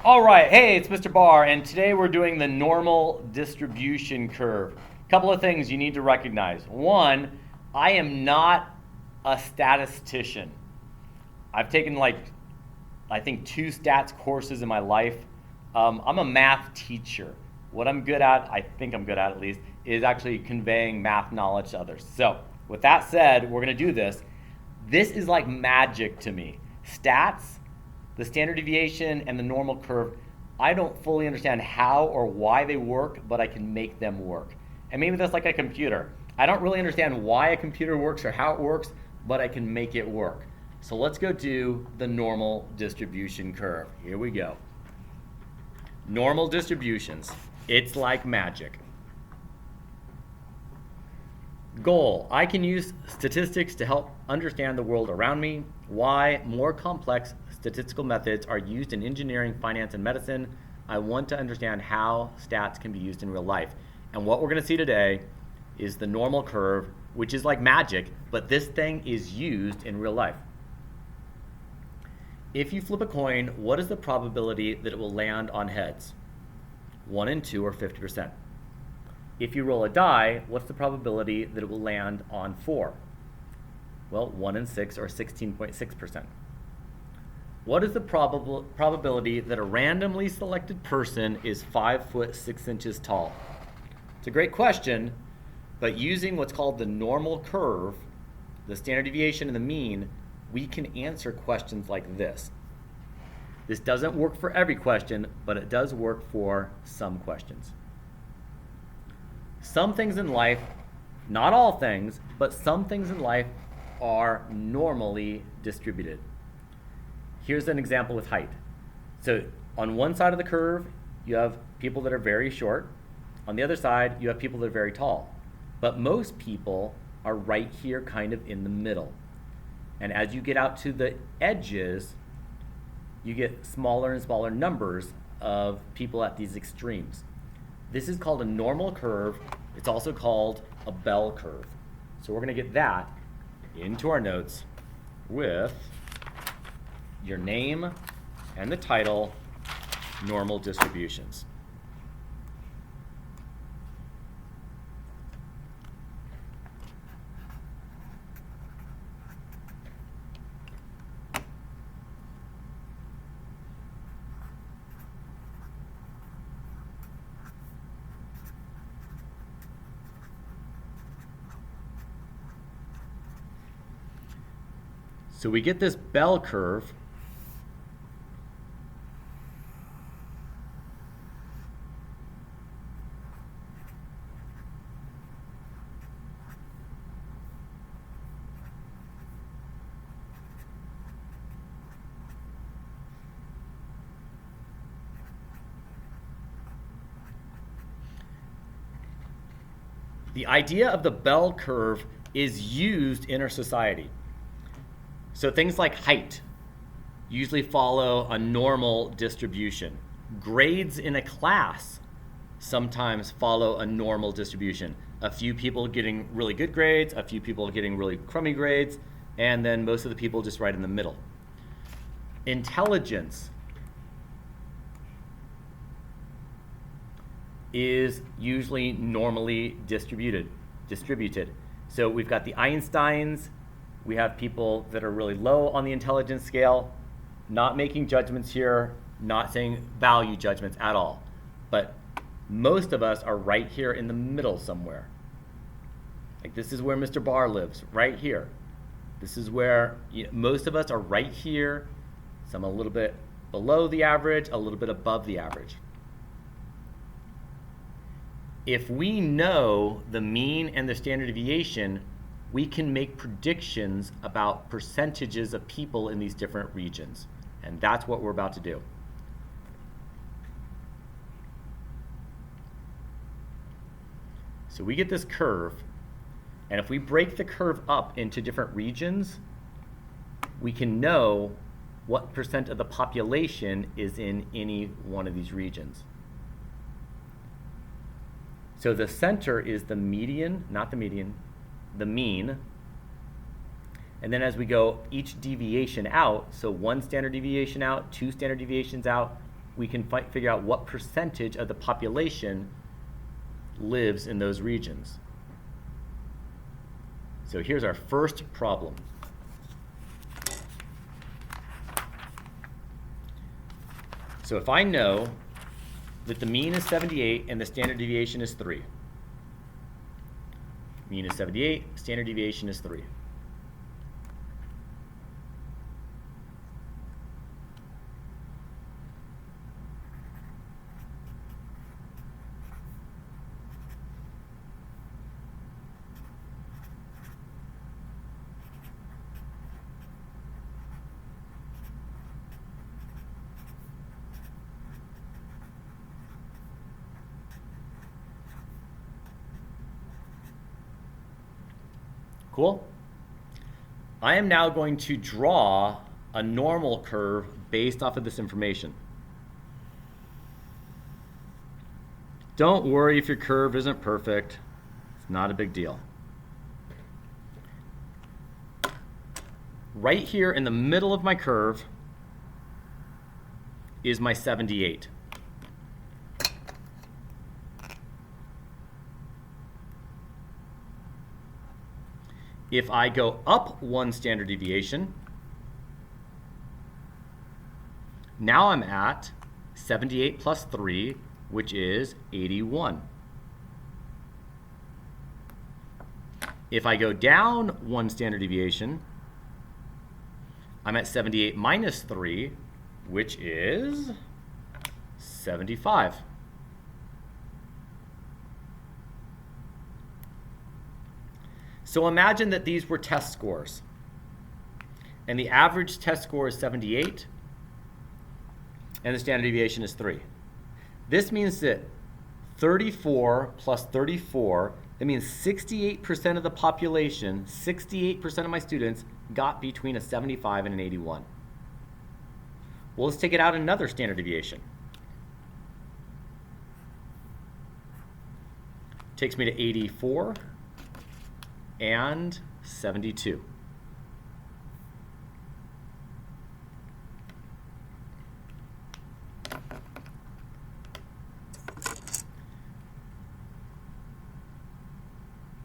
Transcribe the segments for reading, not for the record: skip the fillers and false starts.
All right, hey, it's Mr. Barr, and today we're doing the normal distribution curve. A couple of things you need to recognize. One, I am not a statistician. I've taken I think 2 stats courses in my life. I'm a math teacher. What I'm good at, I think I'm good at least, is actually conveying math knowledge to others. So, with that said, we're gonna do this. This is like magic to me. Stats, the standard deviation, and the normal curve, I don't fully understand how or why they work, but I can make them work. And maybe that's like a computer. I don't really understand why a computer works or how it works, but I can make it work. So let's go do the normal distribution curve. Here we go. Normal distributions. It's like magic. Goal, I can use statistics to help understand the world around me. Why? More complex statistical methods are used in engineering, finance, and medicine. I want to understand how stats can be used in real life. And what we're going to see today is the normal curve, which is like magic, but this thing is used in real life. If you flip a coin, what is the probability that it will land on heads? 1 in 2 or 50%. If you roll a die, what's the probability that it will land on 4? Well, 1 in 6 or 16.6%. What is the probability that a randomly selected person is 5 foot 6 inches tall? It's a great question, but using what's called the normal curve, the standard deviation and the mean, we can answer questions like this. This doesn't work for every question, but it does work for some questions. Some things in life, not all things, but some things in life are normally distributed. Here's an example with height. So on one side of the curve, you have people that are very short. On the other side, you have people that are very tall. But most people are right here kind of in the middle. And as you get out to the edges, you get smaller and smaller numbers of people at these extremes. This is called a normal curve. It's also called a bell curve. So we're going to get that into our notes with your name and the title, normal distributions. So we get this bell curve. The idea of the bell curve is used in our society. So things like height usually follow a normal distribution. Grades in a class sometimes follow a normal distribution. A few people getting really good grades, a few people getting really crummy grades, and then most of the people just right in the middle. Intelligence is usually normally distributed. So we've got the Einsteins, we have people that are really low on the intelligence scale, not making judgments here, not saying value judgments at all. But most of us are right here in the middle somewhere. Like this is where Mr. Barr lives, right here. This is where most of us are right here, some a little bit below the average, a little bit above the average. If we know the mean and the standard deviation, we can make predictions about percentages of people in these different regions. And that's what we're about to do. So we get this curve, and if we break the curve up into different regions, we can know what percent of the population is in any one of these regions. So the center is the median, not the median, the mean. And then as we go each deviation out, so 1 standard deviation out, 2 standard deviations out, we can figure out what percentage of the population lives in those regions. So here's our first problem. So if I know that the mean is 78 and the standard deviation is 3. Mean is 78, standard deviation is 3. Cool? I am now going to draw a normal curve based off of this information. Don't worry if your curve isn't perfect. It's not a big deal. Right here in the middle of my curve is my 78. If I go up 1 standard deviation, now I'm at 78 plus 3, which is 81. If I go down 1 standard deviation, I'm at 78 minus 3, which is 75. So imagine that these were test scores, and the average test score is 78, and the standard deviation is 3. This means that 34 plus 34, that means 68% of the population, 68% of my students got between a 75 and an 81. Well, let's take it out another standard deviation. Takes me to 84. And 72.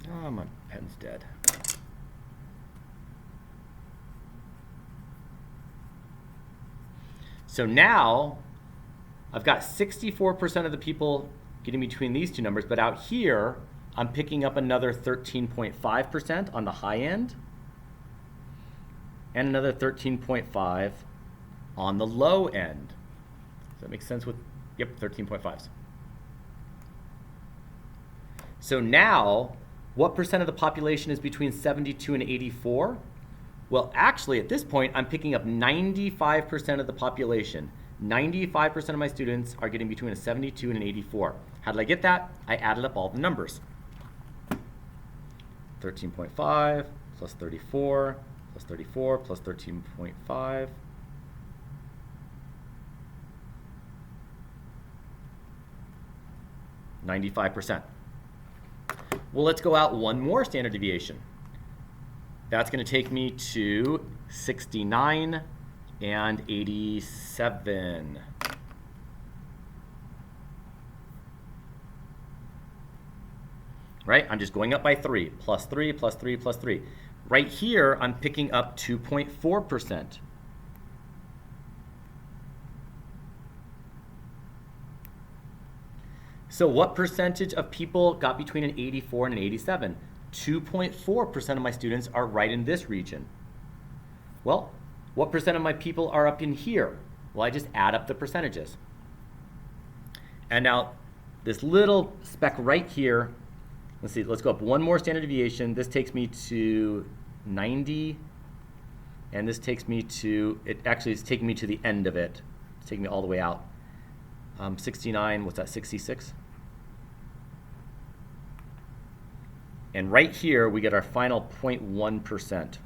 Oh, my pen's dead. So now I've got 64% of the people getting between these two numbers, but out here I'm picking up another 13.5% on the high end and another 13.5 on the low end. Does that make sense with, yep, 13.5s. So now, what percent of the population is between 72 and 84? Well, actually, at this point, I'm picking up 95% of the population. 95% of my students are getting between a 72 and an 84. How did I get that? I added up all the numbers. 13.5 plus 34 plus 34 plus 13.5. %. Well, let's go out one more standard deviation. That's going to take me to 69 and 87. Right? I'm just going up by 3, plus 3, plus 3, plus 3. Right here, I'm picking up 2.4%. So what percentage of people got between an 84 and an 87? 2.4% of my students are right in this region. Well, what percent of my people are up in here? Well, I just add up the percentages. And now, this little speck right here, let's see, let's go up one more standard deviation. This takes me to 90, and this takes me to, it actually is taking me to the end of it. It's taking me all the way out. 69, what's that, 66? And right here, we get our final 0.1%.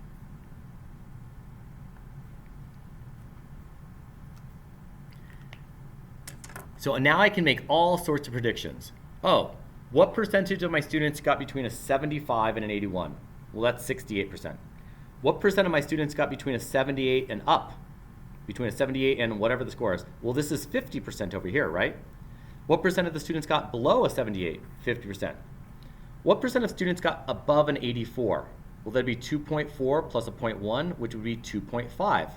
So now I can make all sorts of predictions. Oh, what percentage of my students got between a 75 and an 81? Well, that's 68%. What percent of my students got between a 78 and up? between a 78 and whatever the score is. Well, this is 50% over here, right? What percent of the students got below a 78? 50%. What percent of students got above an 84? Well, that'd be 2.4 plus a 0.1, which would be 2.5.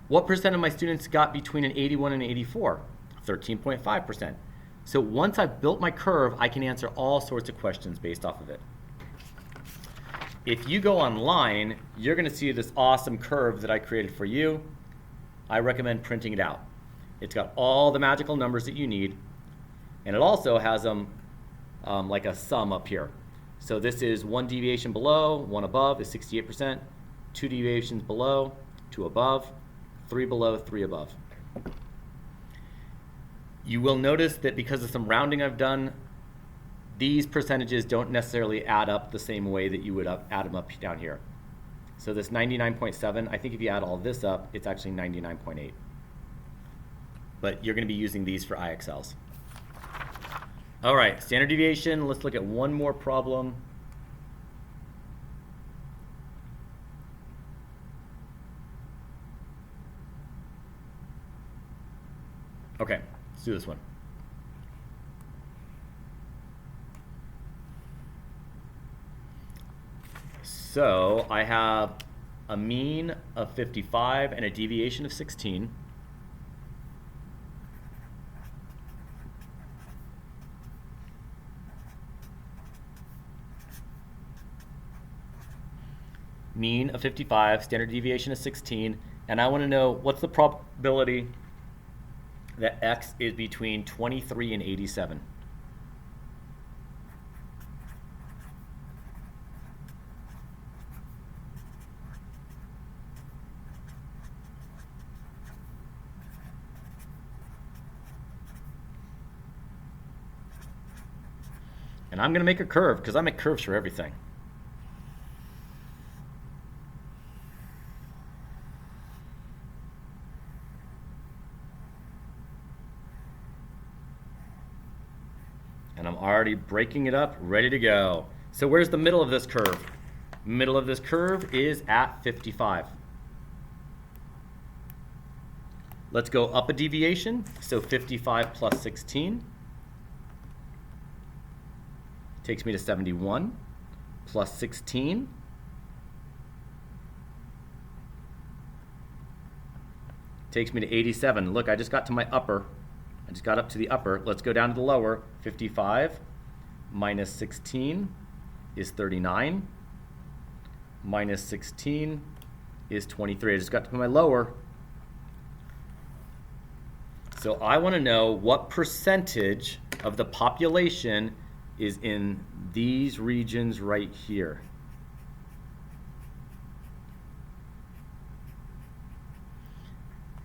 What percent of my students got between an 81 and an 84? 13.5%. So once I've built my curve, I can answer all sorts of questions based off of it. If you go online, you're going to see this awesome curve that I created for you. I recommend printing it out. It's got all the magical numbers that you need, and it also has them like a sum up here. So this is 1 deviation below, 1 above is 68%, 2 deviations below, 2 above, 3 below, 3 above. You will notice that because of some rounding I've done, these percentages don't necessarily add up the same way that you would add them up down here. So this 99.7, I think if you add all this up, it's actually 99.8. But you're going to be using these for IXLs. All right, standard deviation. Let's look at one more problem. Okay, let's do this one. So I have a mean of 55 and a deviation of 16. Mean of 55, standard deviation of 16, and I want to know what's the probability that x is between 23 and 87. And I'm going to make a curve because I make curves for everything. And I'm already breaking it up, ready to go. So where's the middle of this curve? Middle of this curve is at 55. Let's go up a deviation. So 55 plus 16 takes me to 71, plus 16 takes me to 87. Look, I just got to my upper. I just got up to the upper. Let's go down to the lower. 55 minus 16 is 39. Minus 16 is 23. I just got to my lower. So I want to know what percentage of the population is in these regions right here.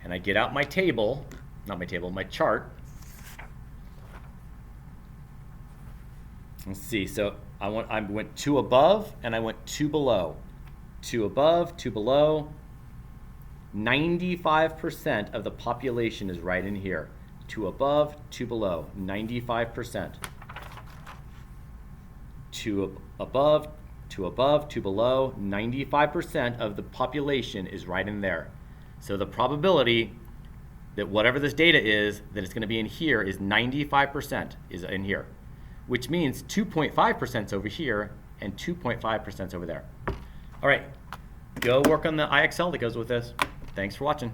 And I get out my table, not my table, my chart. Let's see, so I went 2 above and I went 2 below. 2 above, 2 below. 95% of the population is right in here. 2 above, 2 below, 95%. 2 above, 2 above, 2 below, 95% of the population is right in there. So the probability that whatever this data is, that it's going to be in here is 95% is in here, which means 2.5% is over here and 2.5% is over there. All right, go work on the IXL that goes with this. Thanks for watching.